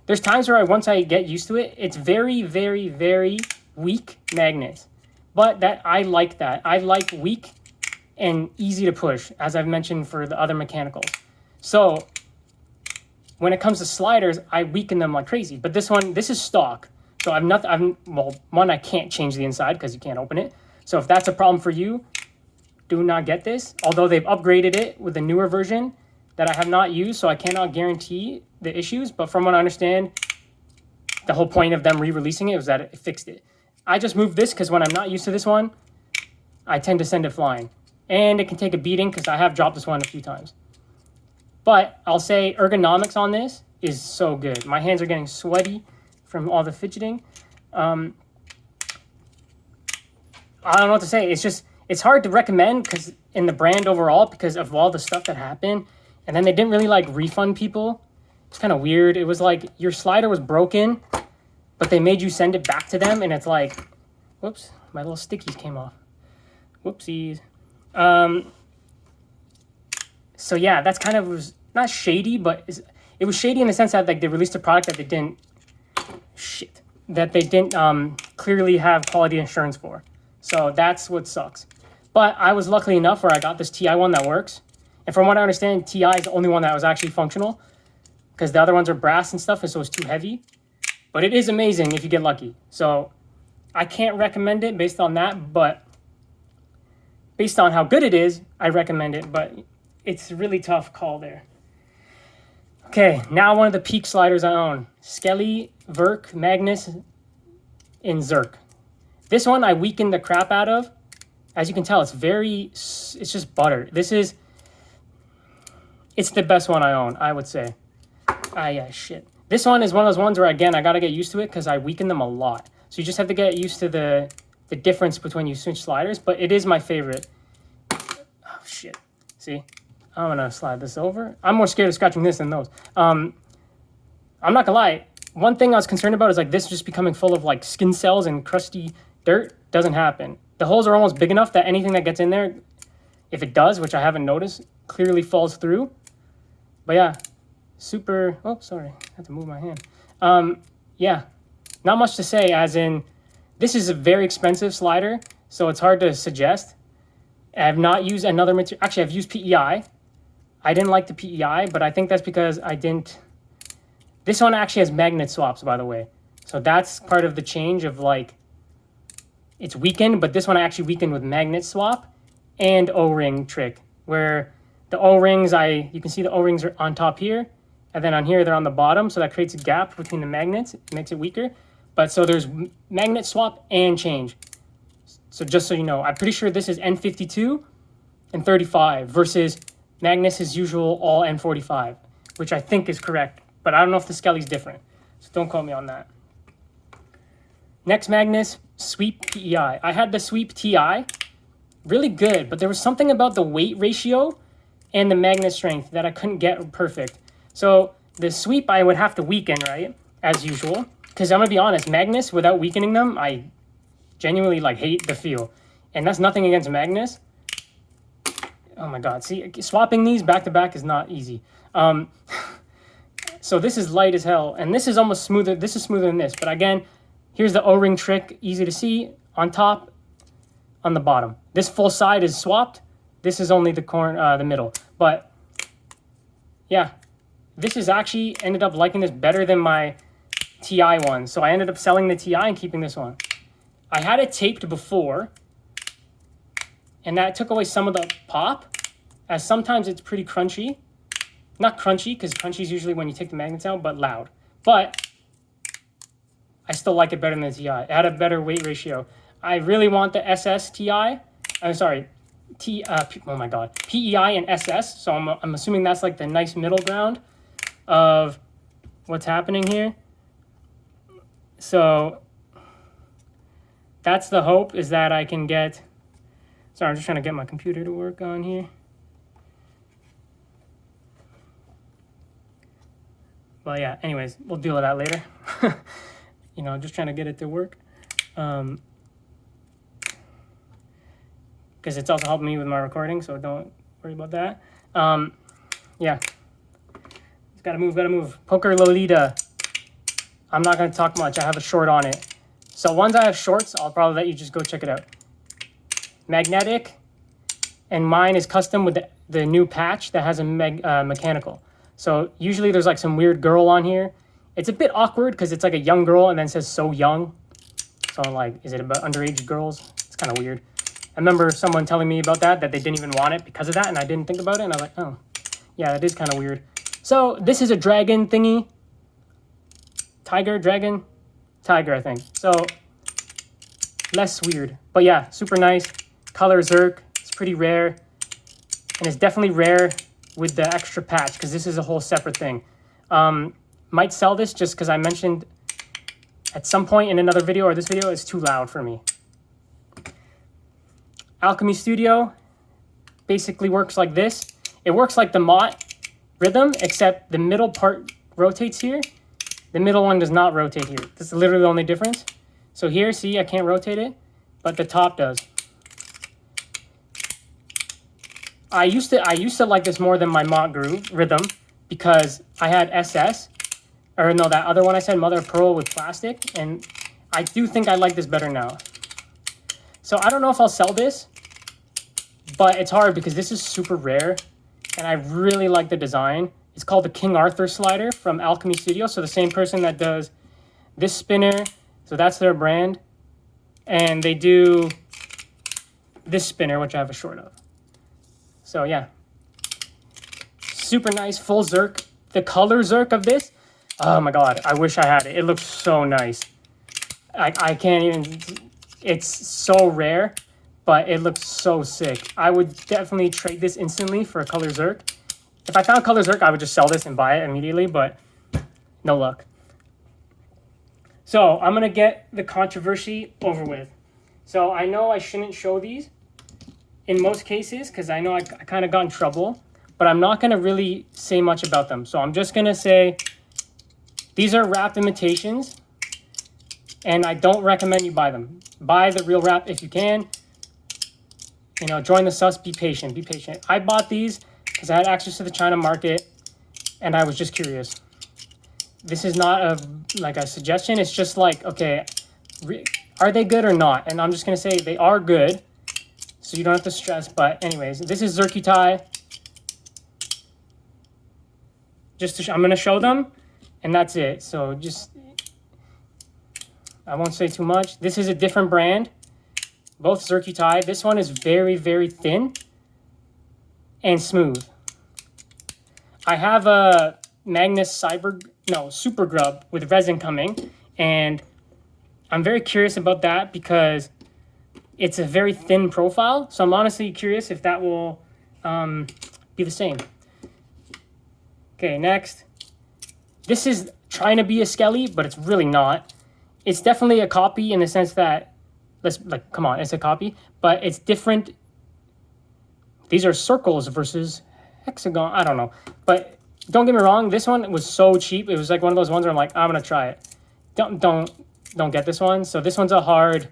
There's times where once I get used to it, it's very, very, very weak magnets. But I like that. I like weak and easy to push, as I've mentioned for the other mechanicals. So when it comes to sliders, I weaken them like crazy. But this is stock. So I can't change the inside because you can't open it. So if that's a problem for you, do not get this. Although they've upgraded it with a newer version that I have not used, so I cannot guarantee the issues. But from what I understand, the whole point of them re-releasing it was that it fixed it. I just moved this because when I'm not used to this one, I tend to send it flying. And it can take a beating because I have dropped this one a few times. But I'll say ergonomics on this is so good. My hands are getting sweaty from all the fidgeting. I don't know what to say. It's hard to recommend because in the brand overall because of all the stuff that happened. And then they didn't really like refund people. It's kind of weird. It was like your slider was broken, but they made you send it back to them. And it's like, whoops, my little stickies came off. Whoopsies. So yeah, that's kind of was not shady, but it was shady in the sense that like they released a product that they didn't clearly have quality assurance for. So that's what sucks. But I was lucky enough where I got this TI one that works. And from what I understand, TI is the only one that was actually functional because the other ones are brass and stuff, and so it's too heavy. But it is amazing if you get lucky. So I can't recommend it based on that, but based on how good it is, I recommend it. But it's a really tough call there. Okay, now one of the peak sliders I own. Skelly, Verk, Magnus, and Zerk. This one I weakened the crap out of. As you can tell, it's just butter. It's the best one I own, I would say. Yeah, shit. This one is one of those ones where, again, I gotta get used to it because I weaken them a lot. So you just have to get used to the difference between you switch sliders, but it is my favorite. Oh, shit. See? I'm gonna slide this over. I'm more scared of scratching this than those. I'm not gonna lie. One thing I was concerned about is like this just becoming full of like skin cells and crusty dirt. Doesn't happen. The holes are almost big enough that anything that gets in there, if it does, which I haven't noticed, clearly falls through. But yeah, super. Oh, sorry, I had to move my hand. Yeah, not much to say. As in, this is a very expensive slider, so it's hard to suggest. I have not used another material. Actually, I've used PEI. I didn't like the PEI, but I think that's because I didn't. This one actually has magnet swaps, by the way. So that's part of the change of like, it's weakened, but this one I actually weakened with magnet swap and O-ring trick, where the O-rings, you can see the O-rings are on top here, and then on here they're on the bottom, so that creates a gap between the magnets. It makes it weaker. But so there's magnet swap and change. So just so you know, I'm pretty sure this is N52, and 35 versus Magnus's usual all N45, which I think is correct, but I don't know if the Skelly's different, so don't quote me on that. Next Magnus, Sweep PEI. I had the Sweep TI, really good, but there was something about the weight ratio and the magnet strength that I couldn't get perfect. So the Sweep I would have to weaken, right, as usual, because I'm gonna be honest, Magnus, without weakening them, I genuinely like hate the feel, and that's nothing against Magnus. Oh my god, see, swapping these back to back is not easy. So this is light as hell, and this is almost smoother. This is smoother than this, but again, here's the O-ring trick, easy to see, on top, on the bottom. This full side is swapped. This is only the middle. But yeah, this is actually ended up liking this better than my TI one. So I ended up selling the TI and keeping this one. I had it taped before, and that took away some of the pop, as sometimes it's pretty crunchy. Not crunchy, because crunchy is usually when you take the magnets out, but loud. But I still like it better than the TI. It had a better weight ratio. I really want the SS TI. I'm sorry, oh my god, PEI and SS. So I'm assuming that's like the nice middle ground of what's happening here. So that's the hope, is that I can get, sorry, I'm just trying to get my computer to work on here. But yeah, anyways, we'll deal with that later. You know, just trying to get it to work. Because it's also helping me with my recording, so don't worry about that. Yeah. Just gotta move. Poker Lolita. I'm not gonna talk much. I have a short on it. So once I have shorts, I'll probably let you just go check it out. Magnetic, and mine is custom with the new patch that has a mechanical. So usually there's like some weird girl on here. It's a bit awkward because it's like a young girl and then it says so young. So I'm like, is it about underage girls? It's kind of weird. I remember someone telling me about that they didn't even want it because of that, and I didn't think about it, and I was like, oh, yeah, that is kind of weird. So this is a dragon thingy. Tiger, I think. So less weird. But yeah, super nice. Color Zerk. It's pretty rare. And it's definitely rare with the extra patch, because this is a whole separate thing. Might sell this just because I mentioned at some point in another video or this video is too loud for me. Alchemy Studio basically works like this. It works like the Mott rhythm, except the middle part rotates here. The middle one does not rotate here. This is literally the only difference. So here, see, I can't rotate it, but the top does. I used to like this more than my Mott groove rhythm, because I had SS, or no, that other one I said, Mother of Pearl with plastic, and I do think I like this better now. So I don't know if I'll sell this, but it's hard because this is super rare, and I really like the design. It's called the King Arthur slider from Alchemy Studio, so the same person that does this spinner, so that's their brand, and they do this spinner, which I have a short of. So yeah, super nice, full Zerk. The color Zerk of this, oh my god, I wish I had it. It looks so nice. I can't even, it's so rare, but it looks so sick. I would definitely trade this instantly for a color Zerk. If I found color Zerk, I would just sell this and buy it immediately, but no luck. So I'm gonna get the controversy over with. So I know I shouldn't show these in most cases, because I know I kind of got in trouble, but I'm not going to really say much about them. So I'm just going to say these are wrapped imitations, and I don't recommend you buy them. Buy the real wrap if you can. You know, join the sus, be patient, be patient. I bought these because I had access to the China market, and I was just curious. This is not a suggestion. It's just like, okay, are they good or not? And I'm just going to say they are good, so you don't have to stress. But anyways, this is Zerkutai. I'm going to show them, and that's it. So just, I won't say too much. This is a different brand, both Zerkutai. This one is very, very thin and smooth. I have a Magnus Super Grub with resin coming, and I'm very curious about that because it's a very thin profile. So I'm honestly curious if that will be the same. Okay, next. This is trying to be a Skelly, but it's really not. It's definitely a copy in the sense that, come on, it's a copy, but it's different. These are circles versus hexagon. I don't know. But don't get me wrong, this one was so cheap. It was like one of those ones where I'm like, I'm gonna try it. Don't get this one. So this one's a hard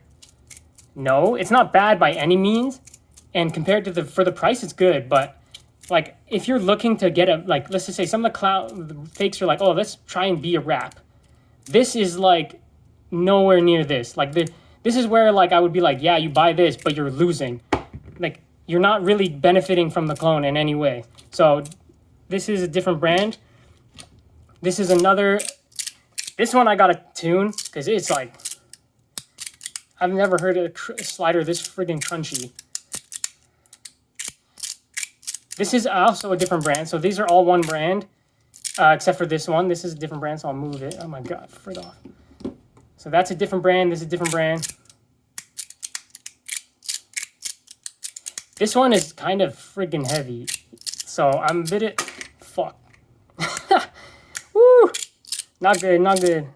no. It's not bad by any means. And compared to for the price, it's good. But like if you're looking to get a, like, let's just say some of the fakes are like, oh, let's try and be a wrap. This is like nowhere near this. Like this is where like I would be like, yeah, you buy this, but you're losing. Like you're not really benefiting from the clone in any way. So this is a different brand. This is another. This one I got to tune because it's like, I've never heard a slider this friggin' crunchy. This is also a different brand. So these are all one brand, except for this one. This is a different brand, so I'll move it. Oh my God, frig off. So that's a different brand. This is a different brand. This one is kind of friggin' heavy. So I'm a bit, fuck. Woo! Not good, not good.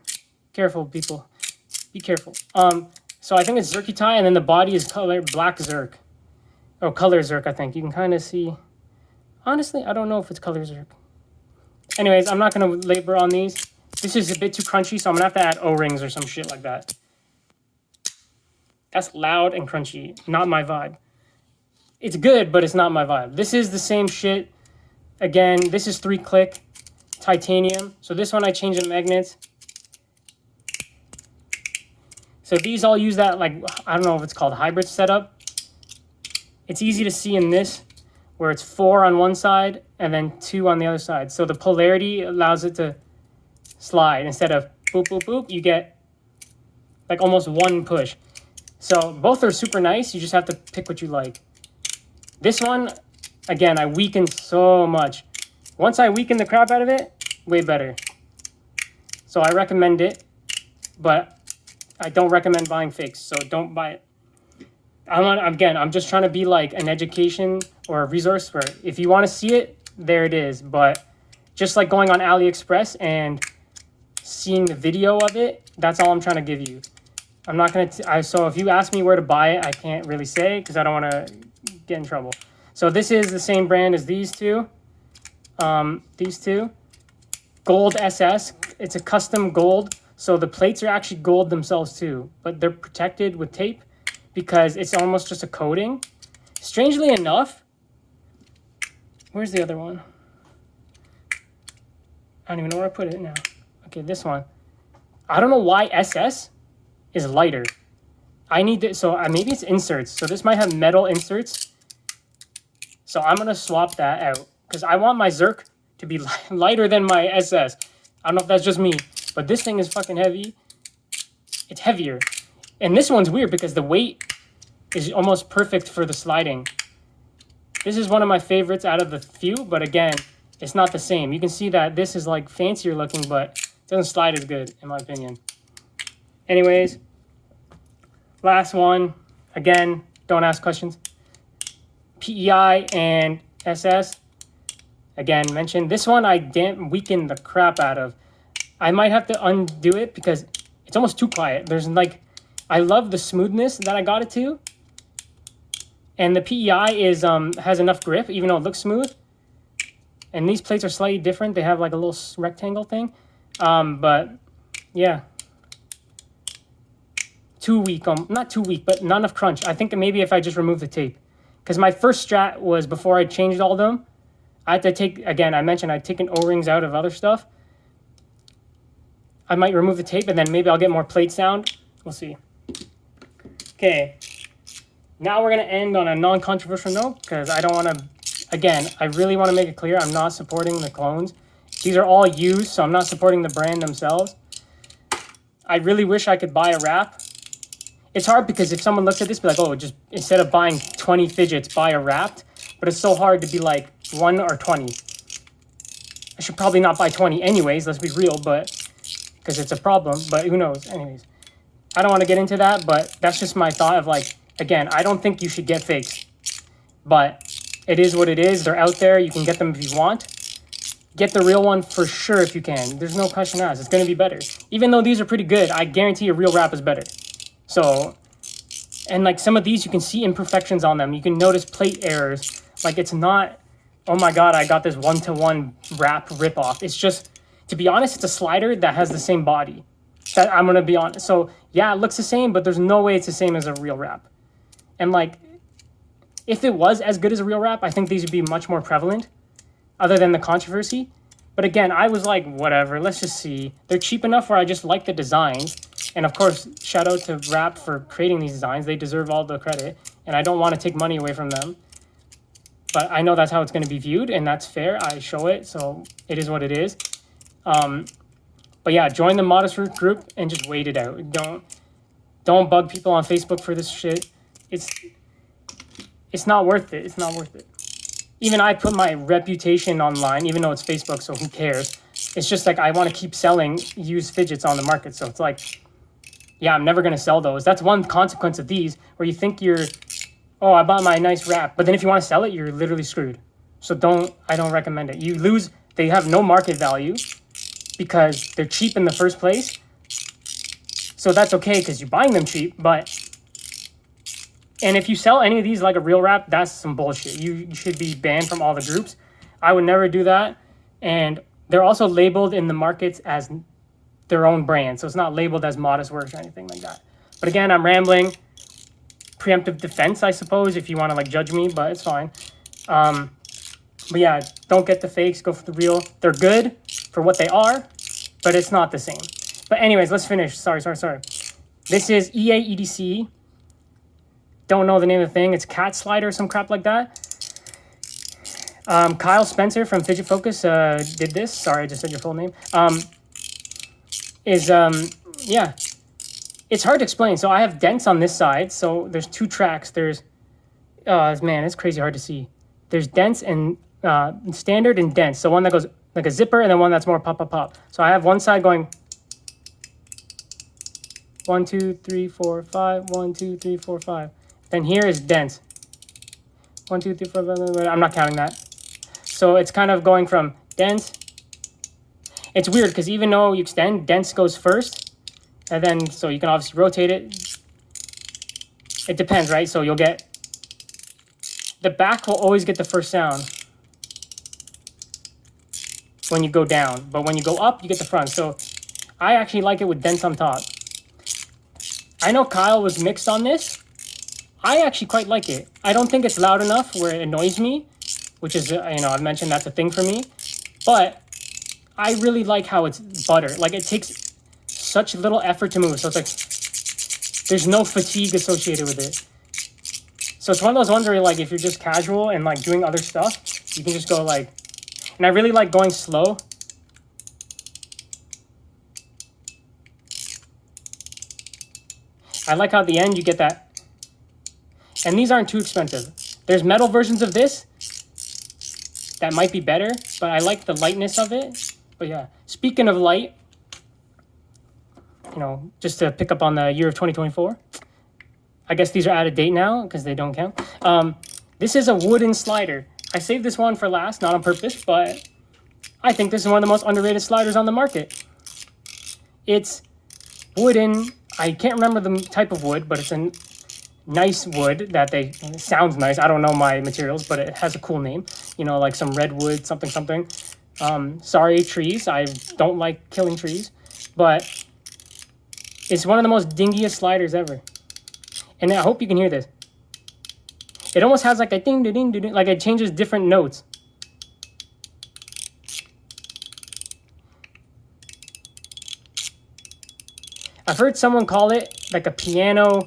Careful, people. Be careful. So I think it's Zerkitai, and then the body is color black Zerk. Oh, color Zerk, I think. You can kind of see. Honestly, I don't know if it's color Zerk. Anyways, I'm not going to labor on these. This is a bit too crunchy, so I'm going to have to add O-rings or some shit like that. That's loud and crunchy. Not my vibe. It's good, but it's not my vibe. This is the same shit. Again, this is 3-click titanium. So this one I changed the magnets. So these all use that, like, I don't know if it's called hybrid setup. It's easy to see in this, where it's 4 on one side and then 2 on the other side. So the polarity allows it to slide. Instead of boop, boop, boop, you get like almost one push. So both are super nice. You just have to pick what you like. This one, again, I weakened so much. Once I weaken the crap out of it, way better. So I recommend it, but I don't recommend buying fakes, so don't buy it. I'm just trying to be like an education or a resource where if you want to see it, there it is. But just like going on AliExpress and seeing the video of it, that's all I'm trying to give you. I'm not going to, so if you ask me where to buy it, I can't really say because I don't want to get in trouble. So this is the same brand as these two. Gold SS. It's a custom gold. So the plates are actually gold themselves too, but they're protected with tape because it's almost just a coating. Strangely enough, where's the other one? I don't even know where I put it now. Okay, this one. I don't know why SS is lighter. I need to, so maybe it's inserts. So this might have metal inserts. So I'm going to swap that out because I want my Zerk to be lighter than my SS. I don't know if that's just me, but this thing is fucking heavy. It's heavier. And this one's weird because the weight is almost perfect for the sliding. This is one of my favorites out of the few, but again, it's not the same. You can see that this is like fancier looking, but it doesn't slide as good, in my opinion. Anyways, last one. Again, don't ask questions. PEI and SS. Again, mentioned. This one I weakened the crap out of. I might have to undo it because it's almost too quiet. There's like, I love the smoothness that I got it to. And the PEI is has enough grip, even though it looks smooth. And these plates are slightly different. They have like a little rectangle thing. But yeah. Too weak. Not too weak, but not enough crunch. I think maybe if I just remove the tape. Because my first strat was before I changed all of them, I had to take, again, I mentioned I'd taken O-rings out of other stuff. I might remove the tape and then maybe I'll get more plate sound. We'll see. Okay. Now we're going to end on a non-controversial note because I don't want to, again, I really want to make it clear I'm not supporting the clones. These are all used, so I'm not supporting the brand themselves. I really wish I could buy a wrap. It's hard because if someone looks at this, be like, oh, just instead of buying 20 fidgets, buy a wrapped. But it's so hard to be like 1 or 20. I should probably not buy 20 anyways, let's be real, but because it's a problem, but who knows? Anyways, I don't want to get into that, but that's just my thought of like, Again, I don't think you should get fakes, but it is what it is. They're out there. You can get them if you want. Get the real one for sure if you can. There's no question asked. It's going to be better. Even though these are pretty good, I guarantee a real wrap is better. So, and like some of these, you can see imperfections on them. You can notice plate errors. Like it's not, oh my God, I got this one-to-one wrap ripoff. It's just, to be honest, it's a slider that has the same body. That I'm going to be honest. So yeah, it looks the same, but there's no way it's the same as a real wrap. And like, if it was as good as a real wrap, I think these would be much more prevalent, other than the controversy. But again, I was like, whatever, let's just see. They're cheap enough where I just like the designs. And of course, shout out to Wrap for creating these designs. They deserve all the credit. And I don't want to take money away from them. But I know that's how it's going to be viewed, and that's fair. I show it, so it is what it is. But yeah, join the Modest Root group and just wait it out. Don't bug people on Facebook for this shit. It's not worth it. It's not worth it. Even I put my reputation online, even though it's Facebook, so who cares? It's just like I want to keep selling used fidgets on the market. So it's like, yeah, I'm never going to sell those. That's one consequence of these, where you think you're, oh, I bought my nice wrap. But then if you want to sell it, you're literally screwed. So I don't recommend it. You lose, they have no market value because they're cheap in the first place. So that's okay because you're buying them cheap, and if you sell any of these like a real wrap, that's some bullshit. You should be banned from all the groups. I would never do that. And they're also labeled in the markets as their own brand. So it's not labeled as Modest Works or anything like that. But again, I'm rambling. Preemptive defense, I suppose, if you want to like judge me, but it's fine. But yeah, don't get the fakes. Go for the real. They're good for what they are, but it's not the same. But anyways, let's finish. Sorry. This is EA EDC. Don't know the name of the thing. It's Cat Slider or some crap like that. Kyle Spencer from Fidget Focus did this. Sorry, I just said your full name. Yeah, it's hard to explain. So I have dents on this side. So there's two tracks. There's, man, it's crazy hard to see. There's dents and standard and dents. So one that goes like a zipper and then one that's more pop, pop, pop. So I have one side going 1, 2, 3, 4, 5, 1, 2, 3, 4, 5. Then here is dents. 1, 2, 3, 4, 5, I'm not counting that. So it's kind of going from dents. It's weird because even though you extend, dents goes first. And then, so you can obviously rotate it. It depends, right? So you'll get, the back will always get the first sound when you go down. But when you go up, you get the front. So I actually like it with dents on top. I know Kyle was mixed on this. I actually quite like it. I don't think it's loud enough where it annoys me, which is, I've mentioned that's a thing for me. But I really like how it's butter. Like, it takes such little effort to move. So it's like, there's no fatigue associated with it. So it's one of those ones where, like, if you're just casual and, like, doing other stuff, you can just go, like, and I really like going slow. I like how at the end you get that. And these aren't too expensive. There's metal versions of this that might be better, but I like the lightness of it. But yeah, speaking of light, just to pick up on the year of 2024, I guess these are out of date now because they don't count. This is a wooden slider. I saved this one for last, not on purpose, but I think this is one of the most underrated sliders on the market. It's wooden. I can't remember the type of wood, but it's a nice wood that it sounds nice. I don't know my materials, but it has a cool name. Like some redwood, something. Sorry, trees. I don't like killing trees, but it's one of the most dingiest sliders ever. And I hope you can hear this. It almost has like a ding, ding, ding, like it changes different notes. I've heard someone call it like a piano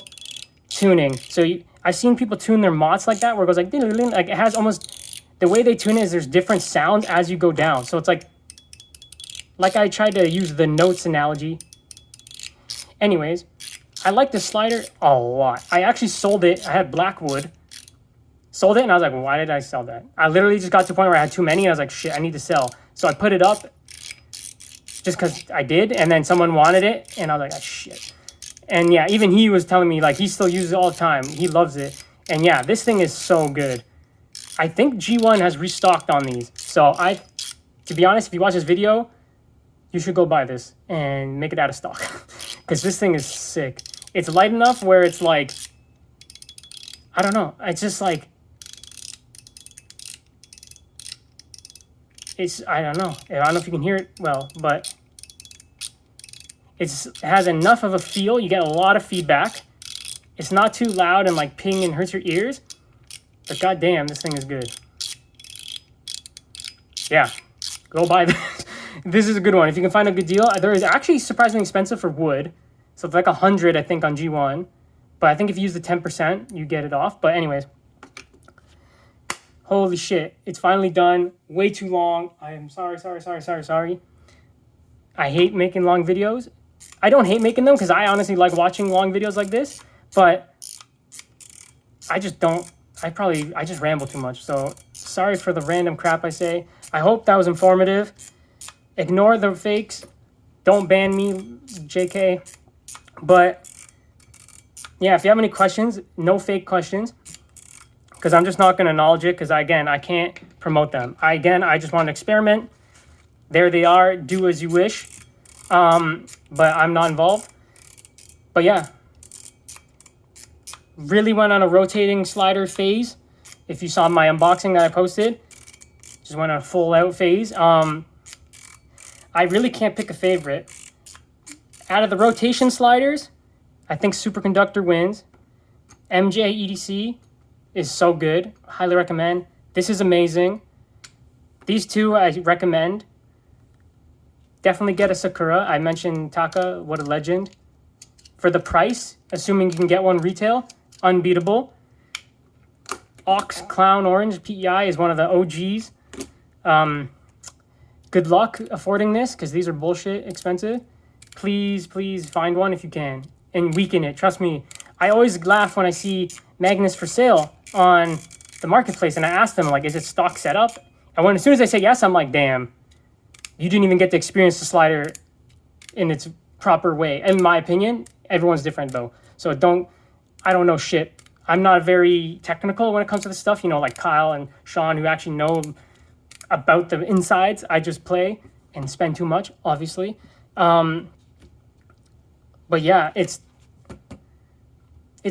tuning. So I've seen people tune their mots like that, where it goes like, ding, ding, ding, like it has almost, the way they tune it is there's different sounds as you go down. So it's like I tried to use the notes analogy. Anyways, I like this slider a lot. I actually sold it. I had black wood. Sold it, and I was like, why did I sell that? I literally just got to the point where I had too many, and I was like, shit, I need to sell. So I put it up just because I did, and then someone wanted it, and I was like, oh, shit. And yeah, even he was telling me, like, he still uses it all the time. He loves it. And yeah, this thing is so good. I think G1 has restocked on these. So to be honest, if you watch this video, you should go buy this and make it out of stock. Because this thing is sick. It's light enough where it's like, I don't know. It's just like, I don't know. I don't know if you can hear it well, but it has enough of a feel. You get a lot of feedback. It's not too loud and like ping and hurts your ears. But goddamn, this thing is good. Yeah, go buy this. This is a good one. If you can find a good deal. There is actually surprisingly expensive for wood. So it's like 100, I think, on G1. But I think if you use the 10%, you get it off. But anyways. Holy shit. It's finally done. Way too long. I am sorry. I hate making long videos. I don't hate making them because I honestly like watching long videos like this. But I just don't. I just ramble too much. So sorry for the random crap I say. I hope that was informative. Ignore the fakes. Don't ban me, JK. But yeah, if you have any questions, no fake questions. Because I'm just not going to acknowledge it because, again, I can't promote them. I just want to experiment. There they are. Do as you wish. But I'm not involved. But yeah. Really went on a rotating slider phase. If you saw my unboxing that I posted. Just went on a full out phase. I really can't pick a favorite. Out of the rotation sliders, I think Superconductor wins. MJ EDC is so good. Highly recommend. This is amazing. These two I recommend. Definitely get a Sakura. I mentioned Taka. What a legend. For the price, assuming you can get one retail, unbeatable. Ox Clown Orange PEI is one of the OGs. Good luck affording this because these are bullshit expensive. Please find one if you can and weaken it. Trust me. I always laugh when I see Magnus for sale on the marketplace and I ask them, like, is it stock setup? And as soon as they say yes, I'm like, damn, you didn't even get to experience the slider in its proper way. In my opinion, everyone's different though. So I don't know shit. I'm not very technical when it comes to this stuff, like Kyle and Sean who actually know about the insides. I just play and spend too much, obviously. But yeah, it's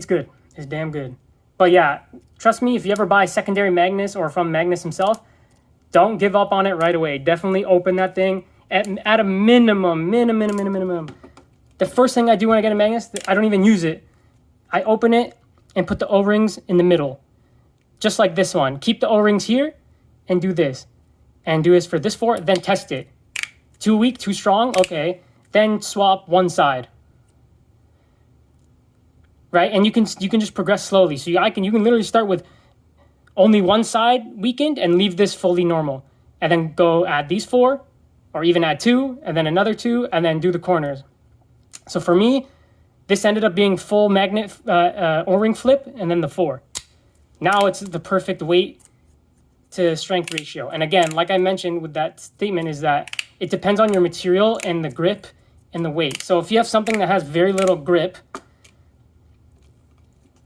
good. It's damn good. But yeah, trust me, if you ever buy secondary Magnus or from Magnus himself, don't give up on it right away. Definitely open that thing at a minimum. The first thing I do when I get a Magnus, I don't even use it. I open it and put the O-rings in the middle. Just like this one. Keep the O-rings here and do this. And do this for this 4, then test it. Too weak, too strong, okay. Then swap one side. Right, and you can just progress slowly. So you can literally start with only one side weakened and leave this fully normal, and then go add these 4, or even add 2, and then another 2, and then do the corners. So for me, this ended up being full magnet O-ring flip, and then the 4. Now it's the perfect weight to strength ratio. And again, like I mentioned with that statement, is that it depends on your material and the grip and the weight. So if you have something that has very little grip,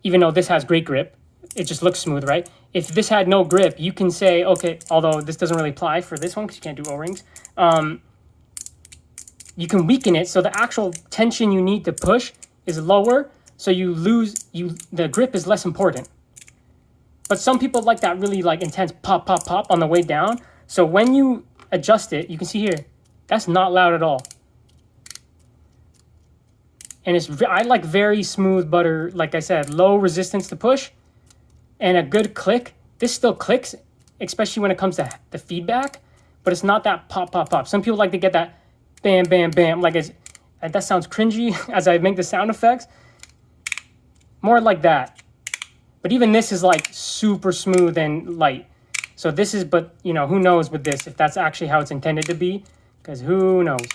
even though this has great grip, it just looks smooth, right? If this had no grip, you can say, okay, although this doesn't really apply for this one because you can't do O-rings, you can weaken it so the actual tension you need to push is lower, so the grip is less important. But some people like that really intense pop on the way down. So when you adjust it, you can see here, that's not loud at all. And I like very smooth butter, like I said, low resistance to push and a good click. This still clicks, especially when it comes to the feedback, but it's not that pop. Some people like to get that bam, that sounds cringy as I make the sound effects. More like that. But even this is like super smooth and light. So this is, but who knows with this, if that's actually how it's intended to be, because who knows.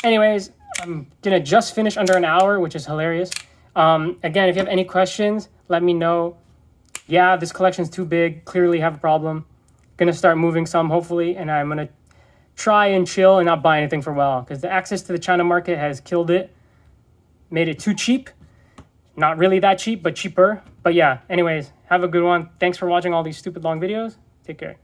Anyways, I'm gonna just finish under an hour, which is hilarious. Again, if you have any questions, let me know. Yeah, this collection's too big, clearly have a problem. Gonna start moving some, hopefully, and I'm gonna try and chill and not buy anything for a while, because the access to the China market has killed it. made it too cheap. Not really that cheap, but cheaper. But yeah, anyways, have a good one. Thanks for watching all these stupid long videos. Take care.